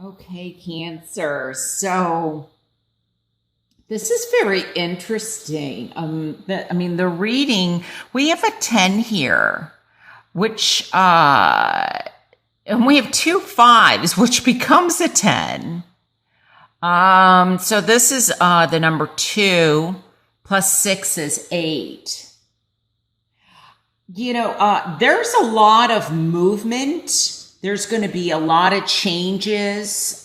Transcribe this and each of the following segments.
Okay, Cancer. So this is very interesting. The reading, we have a 10 here, which, and we have two fives, which becomes a 10. So this is the number 2 plus 6 is 8. There's a lot of movement. There's going to be a lot of changes,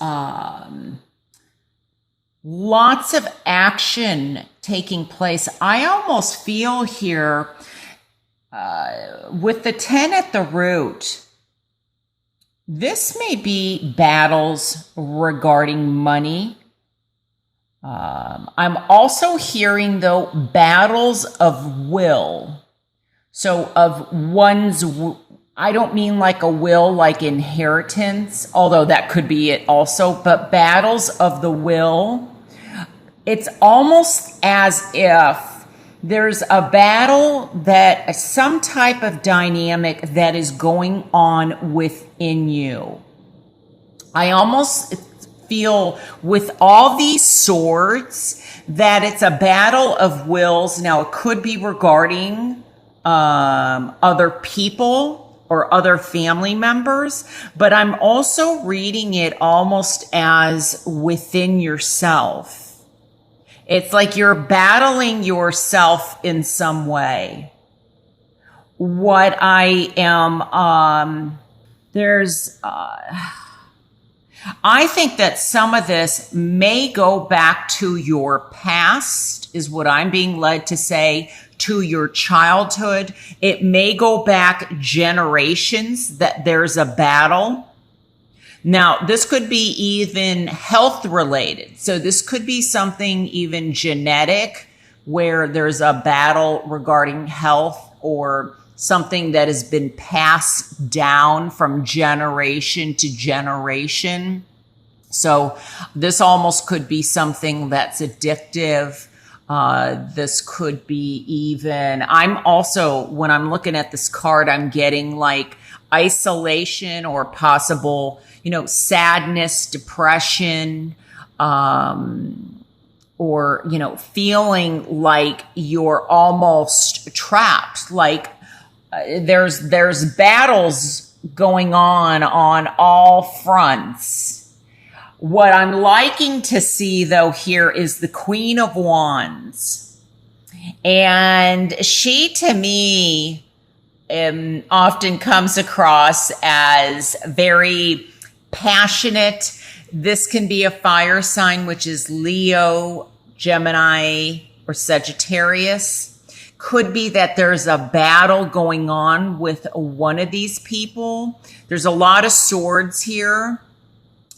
lots of action taking place. I almost feel here with the 10 at the root, this may be battles regarding money. I'm also hearing, though, battles of will. So of one's, I don't mean like a will, like inheritance, although that could be it also, but battles of the will. It's almost as if there's a battle that some type of dynamic that is going on within you. I almost feel with all these swords that it's a battle of wills. Now, it could be regarding other people or other family members, but I'm also reading it almost as within yourself. It's like you're battling yourself in some way. What I am, I think that some of this may go back to your past, is what I'm being led to say, to your childhood. It may go back generations that there's a battle. Now, this could be even health related. So this could be something even genetic where there's a battle regarding health, or something that has been passed down from generation to generation. So this almost could be something that's addictive. This could be even, I'm also, when I'm looking at this card, I'm getting like isolation or possible, sadness, depression, or, feeling like you're almost trapped. Like there's battles going on all fronts. What I'm liking to see, though, here is the Queen of Wands. And she, to me, often comes across as very passionate. This can be a fire sign, which is Leo, Gemini, or Sagittarius. Could be that there's a battle going on with one of these people. There's a lot of swords here.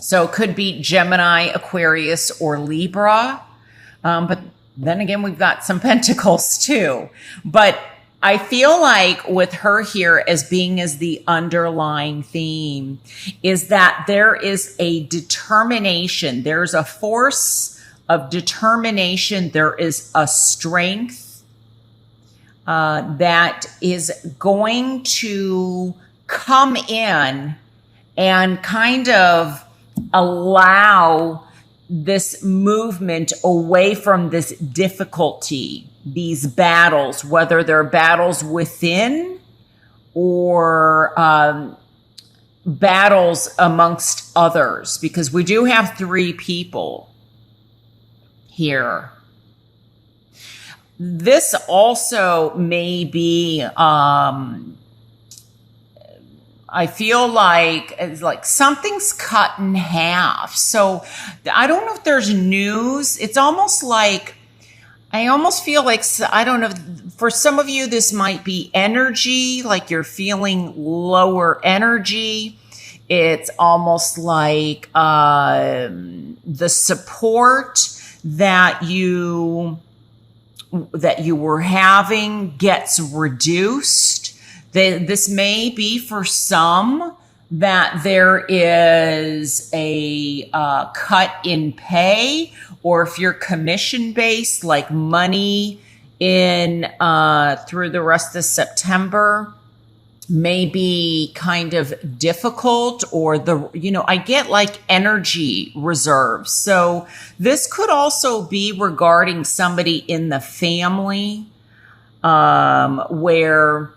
So it could be Gemini, Aquarius, or Libra. But then again, we've got some pentacles too. But I feel like with her here as being as the underlying theme is that there is a determination. There's a force of determination. There is a strength that is going to come in and kind of allow this movement away from this difficulty, these battles, whether they're battles within or battles amongst others, because we do have 3 people here. This also may be I feel like it's like something's cut in half. So I don't know if there's news. It's almost like, I almost feel like, I don't know, for some of you, this might be energy, like you're feeling lower energy. It's almost like the support that you were having gets reduced. This may be for some that there is a cut in pay, or if you're commission based, like money in through the rest of September, may be kind of difficult, or I get like energy reserves. So this could also be regarding somebody in the family, where,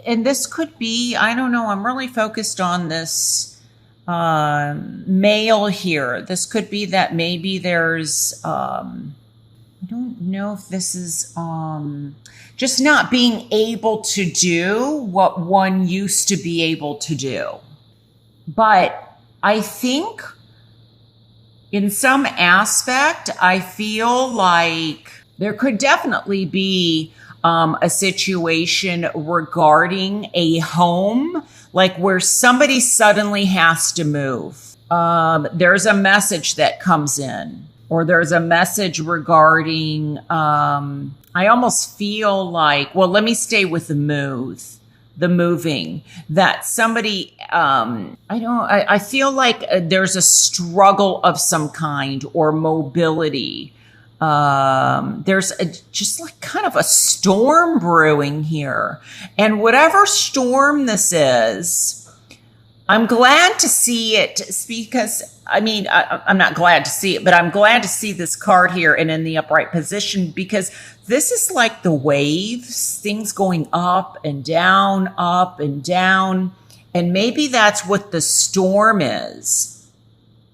and this could be, I don't know, I'm really focused on this male here. This could be that maybe there's, I don't know if this is just not being able to do what one used to be able to do. But I think in some aspect, I feel like there could definitely be a situation regarding a home, like where somebody suddenly has to move. There's a message that comes in, or there's a message regarding, I almost feel like, well, let me stay with the moving, that somebody, I feel like there's a struggle of some kind, or mobility. There's just like kind of a storm brewing here. And whatever storm this is, I'm glad to see it, because I'm not glad to see it, but I'm glad to see this card here and in the upright position, because this is like the waves, things going up and down, up and down. And maybe that's what the storm is.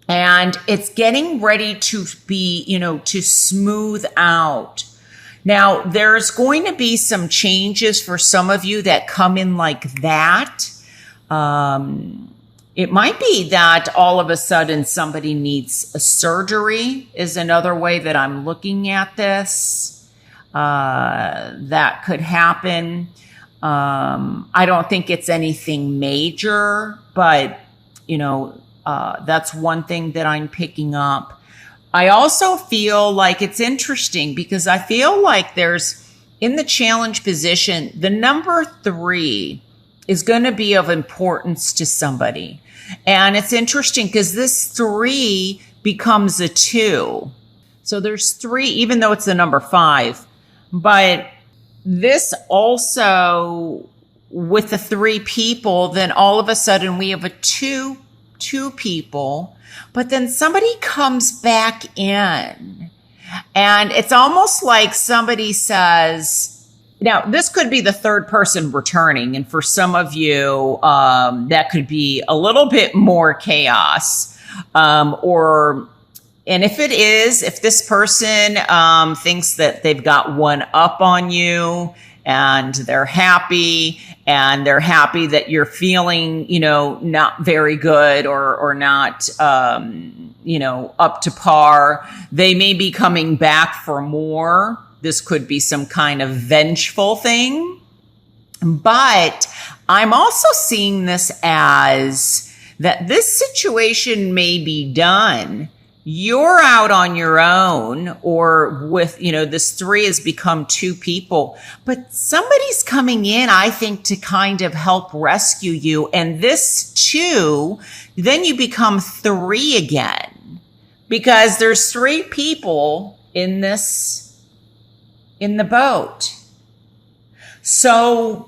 And it's getting ready to be, to smooth out. Now, there's going to be some changes for some of you that come in like that. It might be that all of a sudden somebody needs a surgery, is another way that I'm looking at this. That could happen. I don't think it's anything major, but, that's one thing that I'm picking up. I also feel like it's interesting, because I feel like there's, in the challenge position, the number 3 is going to be of importance to somebody. And it's interesting because this 3 becomes a 2. So there's 3, even though it's the number 5. But this also, with the 3 people, then all of a sudden we have a two people, but then somebody comes back in. And it's almost like somebody says, now, this could be the third person returning. And for some of you, that could be a little bit more chaos. And if it is, if this person thinks that they've got one up on you, and they're happy that you're feeling, not very good, or not, up to par, they may be coming back for more. This could be some kind of vengeful thing. But I'm also seeing this as that this situation may be done. You're out on your own, or with, this 3 has become 2 people, but somebody's coming in, I think, to kind of help rescue you. And this 2, then you become 3 again, because there's 3 people in the boat. So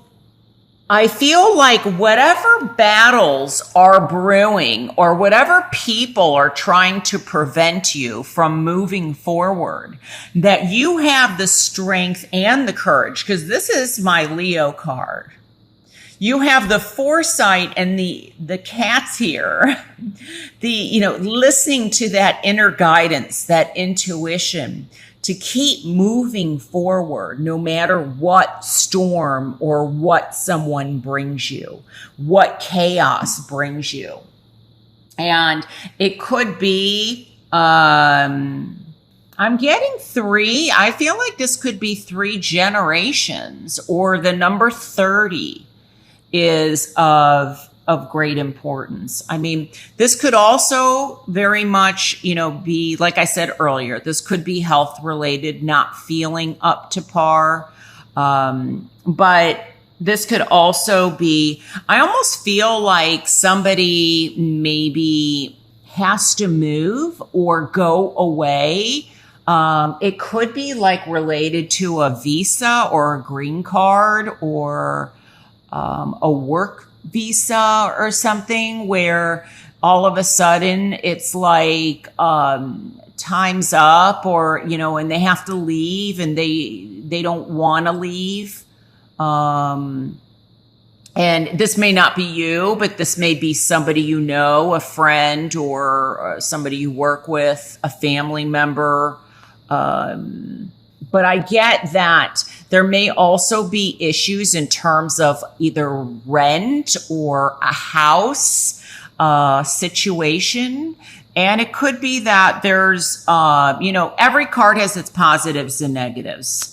I feel like whatever battles are brewing, or whatever people are trying to prevent you from moving forward, that you have the strength and the courage, because this is my Leo card. You have the foresight and the cats here, listening to that inner guidance, that intuition, to keep moving forward no matter what storm or what someone brings you, what chaos brings you. And it could be, I'm getting 3. I feel like this could be 3 generations, or the number 30 is of great importance. I mean, this could also very much, be, like I said earlier, this could be health related, not feeling up to par. But this could also be, I almost feel like somebody maybe has to move or go away. It could be like related to a visa or a green card, or a work visa or something where all of a sudden it's like time's up, or and they have to leave and they don't want to leave. And this may not be you, but this may be somebody a friend, or somebody you work with, a family member. But I get that there may also be issues in terms of either rent or a house situation. And it could be that there's, every card has its positives and negatives.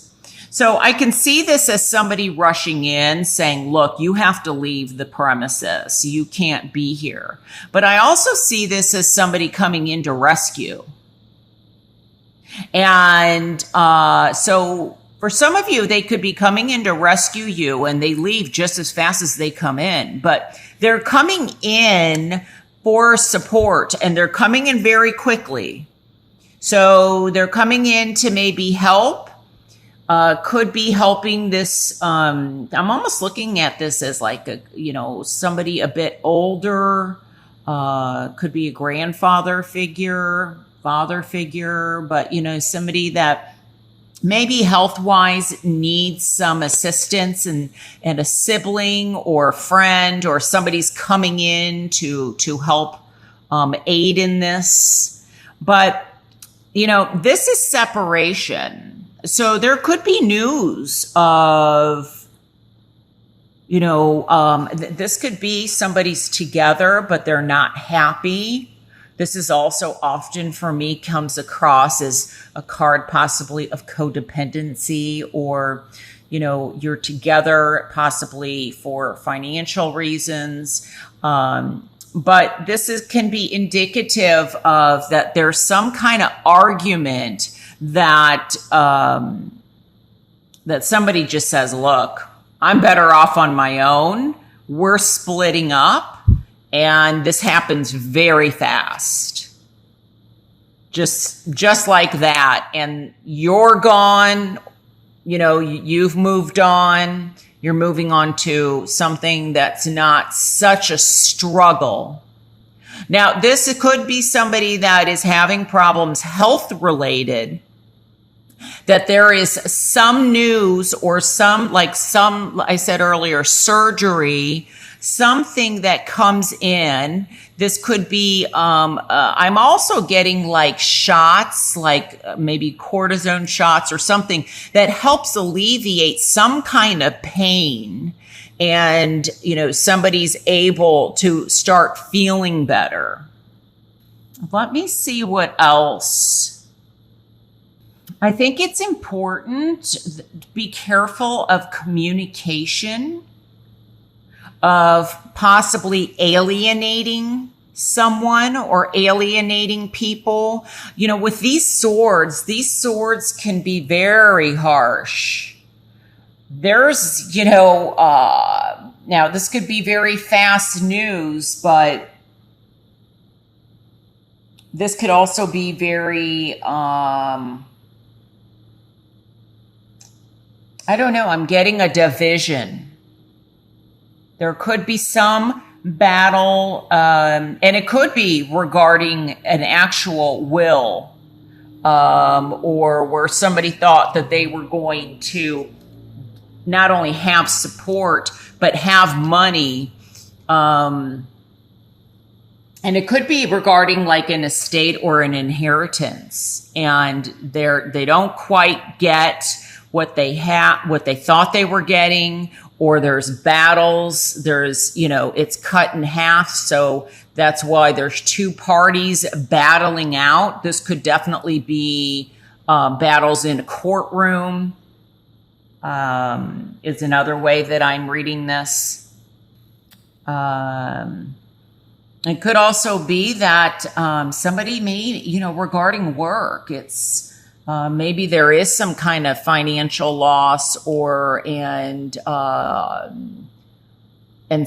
So I can see this as somebody rushing in saying, look, you have to leave the premises. You can't be here. But I also see this as somebody coming in to rescue. And so for some of you, they could be coming in to rescue you, and they leave just as fast as they come in. But they're coming in for support, and they're coming in very quickly. So they're coming in to maybe help. Could be helping this. I'm almost looking at this as like somebody a bit older. Could be a grandfather figure, father figure, but somebody that maybe health-wise needs some assistance, and a sibling or a friend or somebody's coming in to help aid in this. But this is separation. So there could be news of, this could be somebody's together, but they're not happy. This is also often for me comes across as a card possibly of codependency, or, you're together possibly for financial reasons. But this can be indicative of that there's some kind of argument that that somebody just says, look, I'm better off on my own. We're splitting up. And this happens very fast. Just like that. And you're gone. You've moved on. You're moving on to something that's not such a struggle. Now, this could be somebody that is having problems health related, that there is some news or I said earlier, surgery, something that comes in. This could be, I'm also getting like shots, like maybe cortisone shots or something that helps alleviate some kind of pain. And, somebody's able to start feeling better. Let me see what else. I think it's important to be careful of communication, of possibly alienating someone or alienating people. With these swords can be very harsh. There's, now this could be very fast news, but this could also be very, I don't know, I'm getting a division. There could be some battle, and it could be regarding an actual will, or where somebody thought that they were going to not only have support, but have money. And it could be regarding like an estate or an inheritance. And they don't quite get what they thought they were getting, or there's battles. There's, it's cut in half. So that's why there's two parties battling out. This could definitely be battles in a courtroom. Is another way that I'm reading this. It could also be that somebody may, regarding work, it's maybe there is some kind of financial loss, and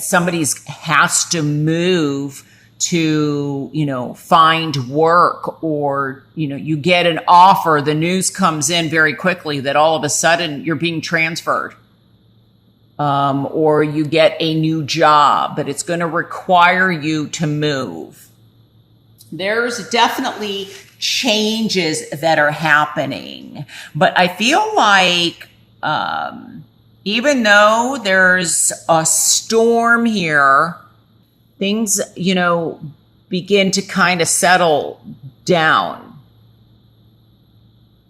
somebody's has to move to, find work, or, you get an offer, the news comes in very quickly that all of a sudden you're being transferred. or you get a new job, but it's going to require you to move. There's definitely changes that are happening, but I feel like even though there's a storm here, things, begin to kind of settle down.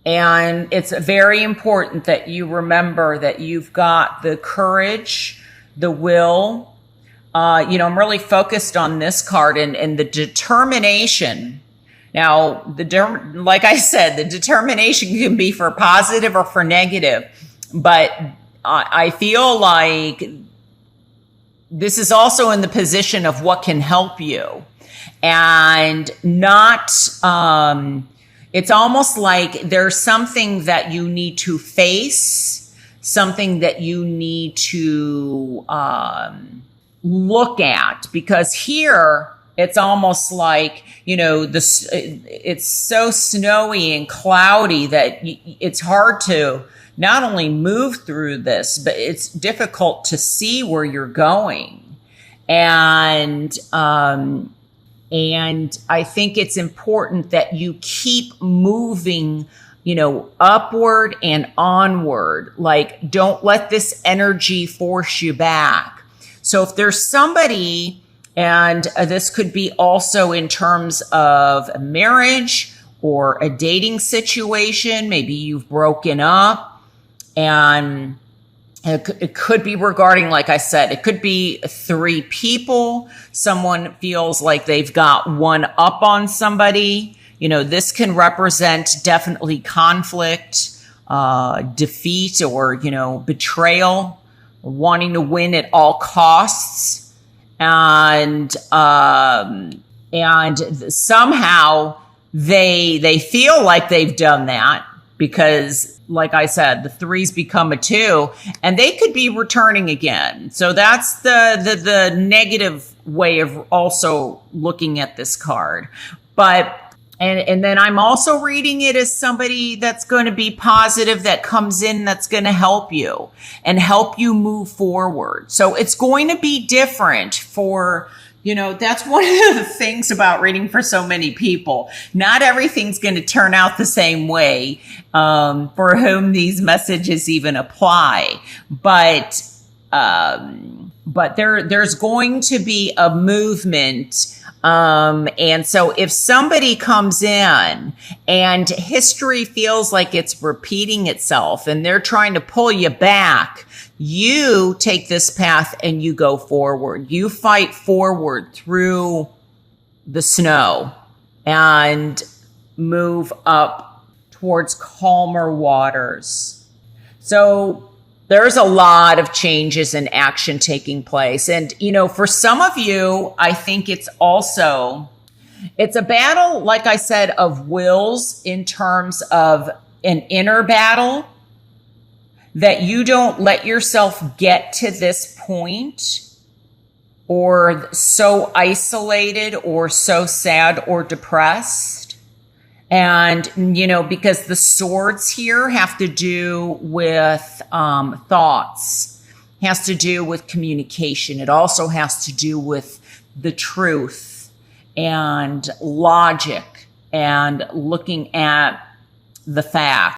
And it's very important that you remember that you've got the courage, the will. I'm really focused on this card and the determination. Now, like I said, the determination can be for positive or for negative, but I feel like this is also in the position of what can help you, and not, it's almost like there's something that you need to face, something that you need to look at, because here it's almost like, it's so snowy and cloudy that it's hard to not only move through this, but it's difficult to see where you're going. And I think it's important that you keep moving, upward and onward. Like, don't let this energy force you back. So if there's somebody, and this could be also in terms of a marriage or a dating situation, maybe you've broken up, and it could be regarding, like I said, it could be 3 people. Someone feels like they've got one up on somebody. This can represent definitely conflict, defeat, or, betrayal, wanting to win at all costs. And somehow they feel like they've done that, because, like I said, the 3's become a 2, and they could be returning again. So that's the negative way of also looking at this card. But and then I'm also reading it as somebody that's going to be positive, that comes in, that's going to help you and help you move forward. So it's going to be different for, that's one of the things about reading for so many people. Not everything's going to turn out the same way for whom these messages even apply. But there's going to be a movement. And so if somebody comes in and history feels like it's repeating itself and they're trying to pull you back, you take this path and you go forward. You fight forward through the snow and move up towards calmer waters. So there's a lot of changes and action taking place. And, for some of you, I think it's a battle, like I said, of wills, in terms of an inner battle, that you don't let yourself get to this point, or so isolated or so sad or depressed. And, because the swords here have to do with thoughts, has to do with communication. It also has to do with the truth and logic and looking at the facts.